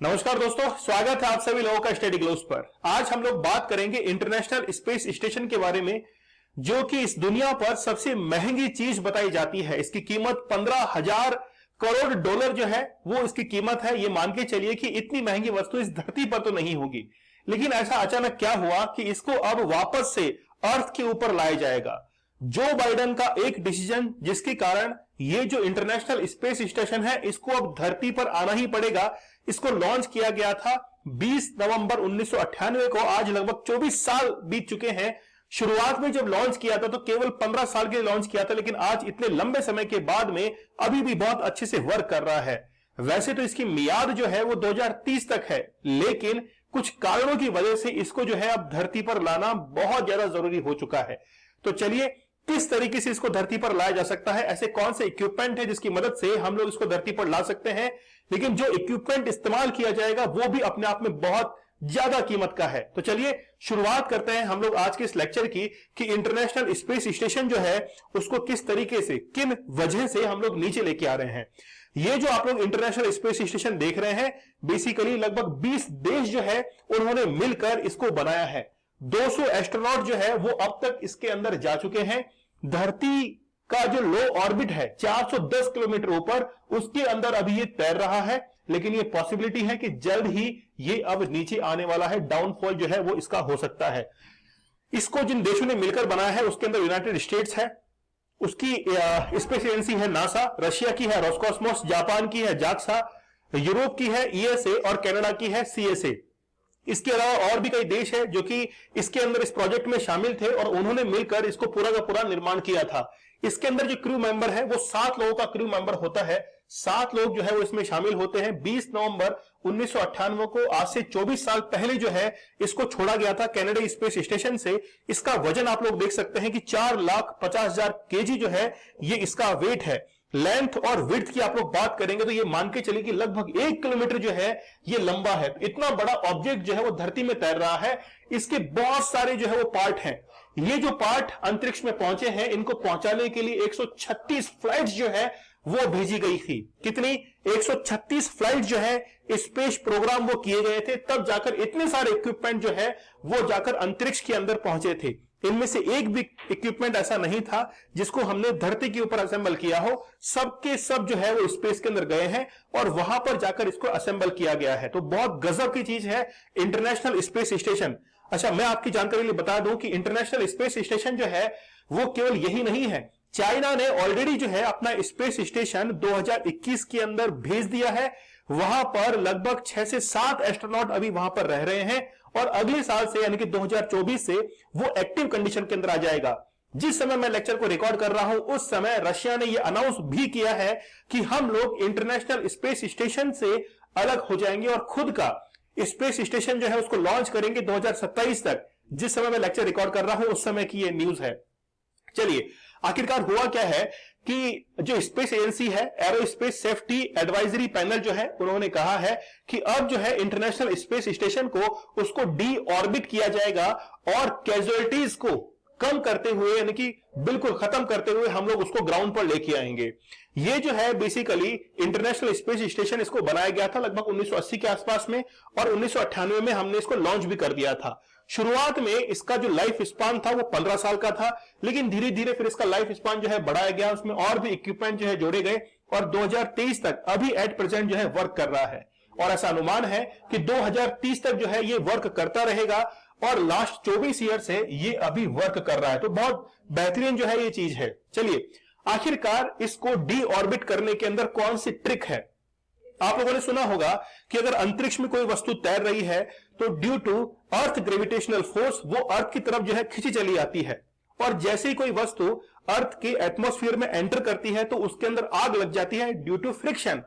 नमस्कार दोस्तों, स्वागत है आप सभी लोगों का स्टडी ग्लोब्स पर। आज हम लोग बात करेंगे इंटरनेशनल स्पेस स्टेशन के बारे में, जो कि इस दुनिया पर सबसे महंगी चीज बताई जाती है। इसकी कीमत 15,000 करोड़ डॉलर जो है वो इसकी कीमत है। ये मान के चलिए कि इतनी महंगी वस्तु इस धरती पर तो नहीं होगी, लेकिन ऐसा अचानक क्या हुआ कि इसको अब वापस से अर्थ के ऊपर लाया जाएगा। जो बाइडेन का एक डिसीजन, जिसके कारण ये जो इंटरनेशनल स्पेस स्टेशन है इसको अब धरती पर आना ही पड़ेगा। इसको लॉन्च किया गया था 20 नवंबर 1998 को। आज लगभग 24 साल बीत चुके हैं। शुरुआत में जब लॉन्च किया था तो केवल 15 साल के लिए लॉन्च किया था, लेकिन आज इतने लंबे समय के बाद में अभी भी बहुत अच्छे से वर्क कर रहा है। वैसे तो इसकी मियाद जो है वो 2030 तक है, लेकिन कुछ कारणों की वजह से इसको जो है अब धरती पर लाना बहुत ज्यादा जरूरी हो चुका है। तो चलिए, किस तरीके से इसको धरती पर लाया जा सकता है, ऐसे कौन से इक्विपमेंट है जिसकी मदद से हम लोग इसको धरती पर ला सकते हैं, लेकिन जो इक्विपमेंट इस्तेमाल किया जाएगा वो भी अपने आप में बहुत ज्यादा कीमत का है। तो चलिए शुरुआत करते हैं हम लोग आज के इस लेक्चर की कि इंटरनेशनल स्पेस स्टेशन जो है उसको किस तरीके से, किन वजह से हम लोग नीचे लेके आ रहे हैं। ये जो आप लोग इंटरनेशनल स्पेस स्टेशन देख रहे हैं, बेसिकली लगभग 20 देश जो है उन्होंने मिलकर इसको बनाया है। 200 एस्ट्रोनॉट जो है वो अब तक इसके अंदर जा चुके हैं। धरती का जो लो ऑर्बिट है 410 किलोमीटर ऊपर, उसके अंदर अभी ये तैर रहा है, लेकिन ये पॉसिबिलिटी है कि जल्द ही ये अब नीचे आने वाला है। डाउनफॉल जो है वो इसका हो सकता है। इसको जिन देशों ने मिलकर बनाया है उसके अंदर यूनाइटेड स्टेट्स है, उसकी स्पेस एजेंसी है नासा, रशिया की है रोस्कोसमोस, जापान की है जाक्सा, यूरोप की है ईएसए और कनाडा की है सीएसए। इसके अलावा और भी कई देश है जो कि इसके अंदर इस प्रोजेक्ट में शामिल थे और उन्होंने मिलकर इसको पूरा का पूरा निर्माण किया था। इसके अंदर जो क्रू मेंबर है वो 7 लोगों का क्रू मेंबर होता है। 7 लोग जो है वो इसमें शामिल होते हैं। 20 नवंबर 1998 को, आज से 24 साल पहले जो है इसको छोड़ा गया था कैनेडा स्पेस स्टेशन से। इसका वजन आप लोग देख सकते हैं कि 4,50,000 केजी जो है ये इसका वेट है। लेंथ और विड्थ की आप लोग बात करेंगे तो ये मान के चलिए कि लगभग 1 किलोमीटर जो है ये लंबा है। इतना बड़ा ऑब्जेक्ट जो है वो धरती में तैर रहा है। इसके बहुत सारे जो है वो पार्ट हैं। ये जो पार्ट अंतरिक्ष में पहुंचे हैं, इनको पहुंचाने के लिए 136 फ्लाइट्स जो है वो भेजी गई थी। कितनी? 136 फ्लाइट जो है स्पेस प्रोग्राम वो किए गए थे, तब जाकर इतने सारे इक्विपमेंट जो है वो जाकर अंतरिक्ष के अंदर पहुंचे थे। इनमें से एक भी इक्विपमेंट ऐसा नहीं था जिसको हमने धरती के ऊपर असेंबल किया हो। सबके सब जो है वो स्पेस के अंदर गए हैं और वहां पर जाकर इसको असेंबल किया गया है। तो बहुत गजब की चीज है इंटरनेशनल स्पेस स्टेशन। अच्छा, मैं आपकी जानकारी लिए बता दूं कि इंटरनेशनल स्पेस स्टेशन जो है वो केवल यही नहीं है। चाइना ने ऑलरेडी जो है अपना स्पेस स्टेशन 2021 के अंदर भेज दिया है। वहां पर लगभग 6 से 7 एस्ट्रोनॉट अभी वहां पर रह रहे हैं और अगले साल से यानी कि 2024 से वो एक्टिव कंडीशन के अंदर आ जाएगा। जिस समय मैं लेक्चर को रिकॉर्ड कर रहा हूं उस समय रशिया ने यह अनाउंस भी किया है कि हम लोग इंटरनेशनल स्पेस स्टेशन से अलग हो जाएंगे और खुद का स्पेस स्टेशन जो है उसको लॉन्च करेंगे 2027 तक। जिस समय मैं लेक्चर रिकॉर्ड कर रहा हूं उस समय की यह न्यूज है। चलिए, आखिरकार हुआ क्या है कि जो स्पेस एजेंसी है, एरोस्पेस सेफ्टी एडवाइजरी पैनल जो है, उन्होंने कहा है कि अब जो है इंटरनेशनल स्पेस स्टेशन को उसको डी ऑर्बिट किया जाएगा और कैजुअलिटीज को कम करते हुए, यानी कि बिल्कुल खत्म करते हुए हम लोग उसको ग्राउंड पर लेके आएंगे। ये जो है बेसिकली इंटरनेशनल स्पेस स्टेशन, इसको बनाया गया था लगभग 1980 के आसपास में और 1998 में हमने इसको लॉन्च भी कर दिया था। शुरुआत में इसका जो लाइफ स्पान था वो 15 साल का था, लेकिन धीरे धीरे फिर इसका लाइफ स्पान जो है बढ़ाया गया, उसमें और भी इक्विपमेंट जो है जोड़े गए और 2023 तक अभी एट प्रेजेंट जो है वर्क कर रहा है। और ऐसा अनुमान है कि 2030 तक जो है ये वर्क करता रहेगा और लास्ट 24 ईयर से ये अभी वर्क कर रहा है। तो बहुत बेहतरीन जो है ये चीज है। चलिए, आखिरकार इसको डी ऑर्बिट करने के अंदर कौन सी ट्रिक है? आप लोगों ने सुना होगा कि अगर अंतरिक्ष में कोई वस्तु तैर रही है तो due to earth gravitational force वो अर्थ की तरफ जो है खींची चली आती है, और जैसे ही कोई वस्तु अर्थ के एटमॉस्फेयर में एंटर करती है तो उसके अंदर आग लग जाती है ड्यू टू फ्रिक्शन।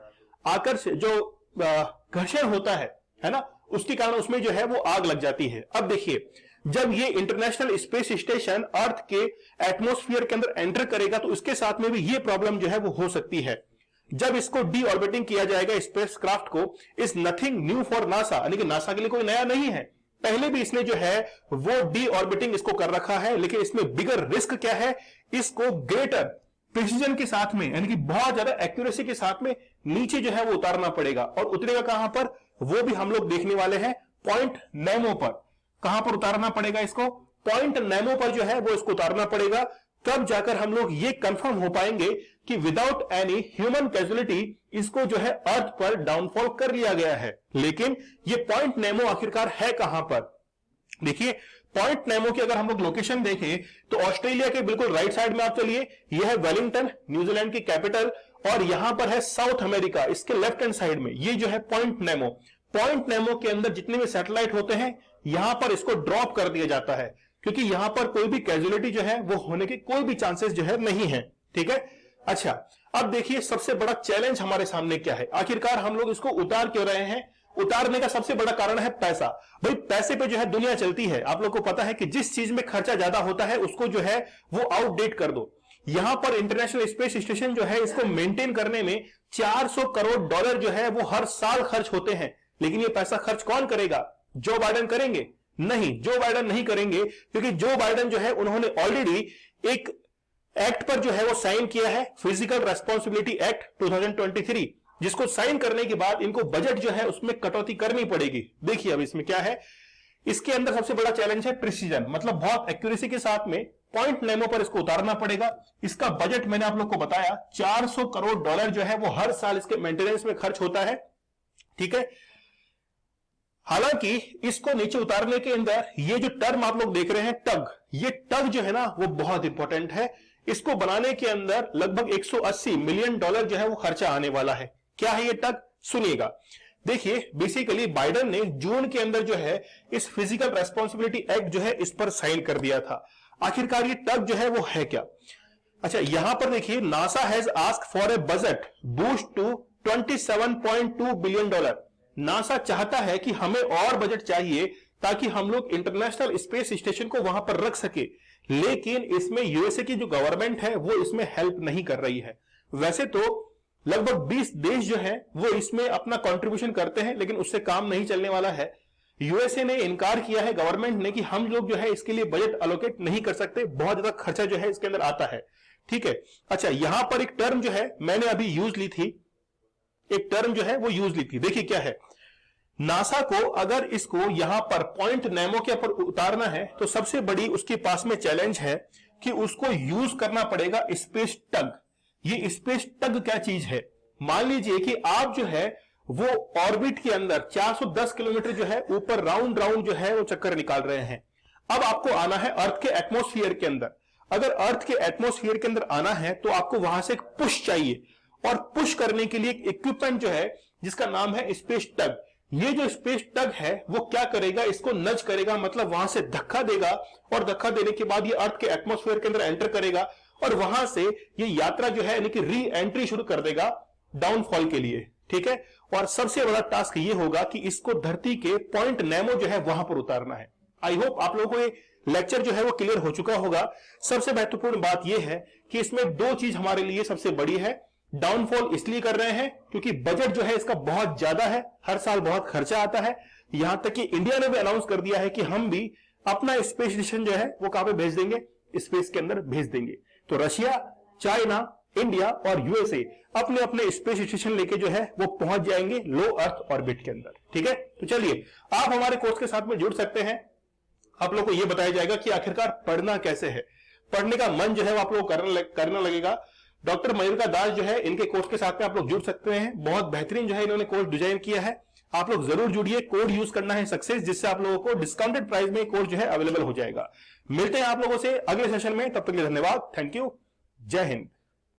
आकर्षण जो घर्षण होता है ना, उसके कारण उसमें जो है वो आग लग जाती है। अब देखिए, जब ये इंटरनेशनल स्पेस स्टेशन अर्थ के एटमॉस्फेयर के अंदर एंटर करेगा तो इसके साथ में भी ये प्रॉब्लम जो है वो हो सकती है। जब इसको डी ऑर्बिटिंग किया जाएगा स्पेसक्राफ्ट को, is nothing new for NASA, यानी कि नासा के लिए कोई नया नहीं है। पहले भी इसने जो है वो डी ऑर्बिटिंग इसको कर रखा है, लेकिन इसमें बिगर रिस्क क्या है, इसको ग्रेटर प्रिसीजन के साथ में, यानी कि बहुत ज्यादा एक्यूरेसी के साथ में नीचे जो है वो उतारना पड़ेगा। और उतरेगा कहां पर? वो भी हम लोग देखने वाले हैं पॉइंट नेमो पर। कहां पर उतारना पड़ेगा इसको? पॉइंट नेमो पर जो है वो इसको उतारना पड़ेगा। तब जाकर हम लोग ये कंफर्म हो पाएंगे कि विदाउट एनी ह्यूमन कैजुअलिटी इसको जो है अर्थ पर डाउनफॉल कर लिया गया है। लेकिन ये पॉइंट नेमो आखिरकार है कहां पर? देखिए, पॉइंट नेमो की अगर हम लोग लोकेशन देखें तो ऑस्ट्रेलिया के बिल्कुल राइट साइड में आप चलिए, यह है वेलिंगटन, न्यूजीलैंड की कैपिटल, और यहां पर है साउथ अमेरिका, इसके लेफ्ट हैंड साइड में ये जो है पॉइंट नेमो। पॉइंट नेमो के अंदर जितने भी सैटेलाइट होते हैं यहां पर इसको ड्रॉप कर दिया जाता है, क्योंकि यहां पर कोई भी कैजुअलिटी जो है वो होने के कोई भी चांसेस जो है नहीं है। ठीक है, अच्छा, अब देखिए सबसे बड़ा चैलेंज हमारे सामने क्या है। आखिरकार हम लोग इसको उतार क्यों रहे हैं? उतारने का सबसे बड़ा कारण है पैसा। भाई पैसे पे जो है दुनिया चलती है। आप लोग को पता है कि जिस चीज में खर्चा ज्यादा होता है उसको जो है वो आउटडेट कर दो। यहां पर इंटरनेशनल स्पेस स्टेशन जो है इसको मेंटेन करने में 400 करोड़ डॉलर जो है वो हर साल खर्च होते हैं। लेकिन ये पैसा खर्च कौन करेगा? जो बाइडेन करेंगे? नहीं, जो बाइडेन नहीं करेंगे, क्योंकि जो बाइडेन जो है उन्होंने ऑलरेडी एक एक्ट पर जो है वो साइन किया है, फिजिकल रेस्पॉन्सिबिलिटी एक्ट 2023, जिसको साइन करने के बाद इनको बजट जो है उसमें कटौती करनी पड़ेगी। देखिए अब इसमें क्या है, इसके अंदर सबसे बड़ा चैलेंज है प्रिसीजन, मतलब बहुत एक्यूरेसी के साथ में पॉइंट नेमो पर इसको उतारना पड़ेगा। इसका बजट मैंने आप लोग को बताया 400 करोड़ डॉलर जो है वो हर साल इसके मेंटेनेंस में खर्च होता है। ठीक है, हालांकि इसको नीचे उतारने के अंदर ये जो टर्म आप लोग देख रहे हैं टग, ये टग जो है ना वो बहुत इंपॉर्टेंट है। इसको बनाने के अंदर लगभग 180 मिलियन डॉलर जो है वो खर्चा आने वाला है। क्या है ये टग? सुनिएगा। देखिए, बेसिकली बाइडेन ने जून के अंदर जो है इस फिजिकल रेस्पॉन्सिबिलिटी एक्ट जो है इस पर साइन कर दिया था। आखिरकार ये टग जो है वो है क्या? अच्छा, यहां पर देखिए, NASA has asked for a budget boost to 27.2 billion dollar. NASA चाहता है कि हमें और बजट चाहिए ताकि हम लोग इंटरनेशनल स्पेस स्टेशन को वहां पर रख सके। लेकिन इसमें यूएसए की जो गवर्नमेंट है वो इसमें हेल्प नहीं कर रही है। वैसे तो लगभग 20 देश जो है वो इसमें अपना कंट्रीब्यूशन करते हैं, लेकिन उससे काम नहीं चलने वाला है। यूएसए ने इनकार किया है गवर्नमेंट ने कि हम लोग जो है इसके लिए बजट अलोकेट नहीं कर सकते, बहुत ज्यादा खर्चा जो है इसके अंदर आता है। ठीक है, अच्छा, यहां पर एक टर्म जो है मैंने अभी यूज ली थी, एक टर्म जो है वो यूज ली थी। देखिए क्या है, नासा को अगर इसको यहां पर पॉइंट नेमो के ऊपर उतारना है तो सबसे बड़ी उसके पास में चैलेंज है कि उसको यूज करना पड़ेगा स्पेस टग। ये स्पेस टग क्या चीज है? मान लीजिए कि आप जो है वो ऑर्बिट के अंदर 410 किलोमीटर जो है ऊपर राउंड राउंड जो है वो चक्कर निकाल रहे हैं। अब आपको आना है अर्थ के एटमॉस्फेयर के अंदर। अगर अर्थ के एटमॉस्फेयर के अंदर आना है तो आपको वहां से एक पुश चाहिए, और पुश करने के लिए एक इक्विपमेंट जो है जिसका नाम है स्पेस टग। ये जो स्पेस टग है वो क्या करेगा? इसको नज करेगा, मतलब वहां से धक्का देगा, और धक्का देने के बाद ये अर्थ के एटमॉस्फेयर के अंदर एंटर करेगा, और वहां से ये यात्रा जो है यानी कि री एंट्री शुरू कर देगा डाउनफॉल के लिए। ठीक है, और सबसे बड़ा टास्क ये होगा कि इसको धरती के पॉइंट नेमो जो है वहां पर उतारना है। आई होप आप लोगों को ये लेक्चर जो है वो क्लियर हो चुका होगा। सबसे महत्वपूर्ण बात यह है कि इसमें दो चीज हमारे लिए सबसे बड़ी है। डाउनफॉल इसलिए कर रहे हैं क्योंकि बजट जो है इसका बहुत ज्यादा है, हर साल बहुत खर्चा आता है। यहां तक कि इंडिया ने भी अनाउंस कर दिया है कि हम भी अपना स्पेस स्टेशन जो है वो कहां पे भेज देंगे? स्पेस के अंदर भेज देंगे। तो रशिया, चाइना, इंडिया और यूएसए अपने अपने स्पेस स्टेशन लेके जो है वो पहुंच जाएंगे लो अर्थ ऑर्बिट के अंदर। ठीक है, तो चलिए आप हमारे कोर्स के साथ में जुड़ सकते हैं। आप लोग को यह बताया जाएगा कि आखिरकार पढ़ना कैसे है। पढ़ने का मन जो है वो आप लोग करना लगेगा। डॉक्टर मयूरिका दास जो है इनके कोर्स के साथ में आप लोग जुड़ सकते हैं। बहुत बेहतरीन जो है इन्होंने कोर्स डिजाइन किया है। आप लोग जरूर जुड़िए। कोड यूज करना है सक्सेस, जिससे आप लोगों को डिस्काउंटेड प्राइस में कोर्स जो है अवेलेबल हो जाएगा। मिलते हैं आप लोगों से अगले सेशन में, तब तक के लिए धन्यवाद। Thank you. जय हिंद।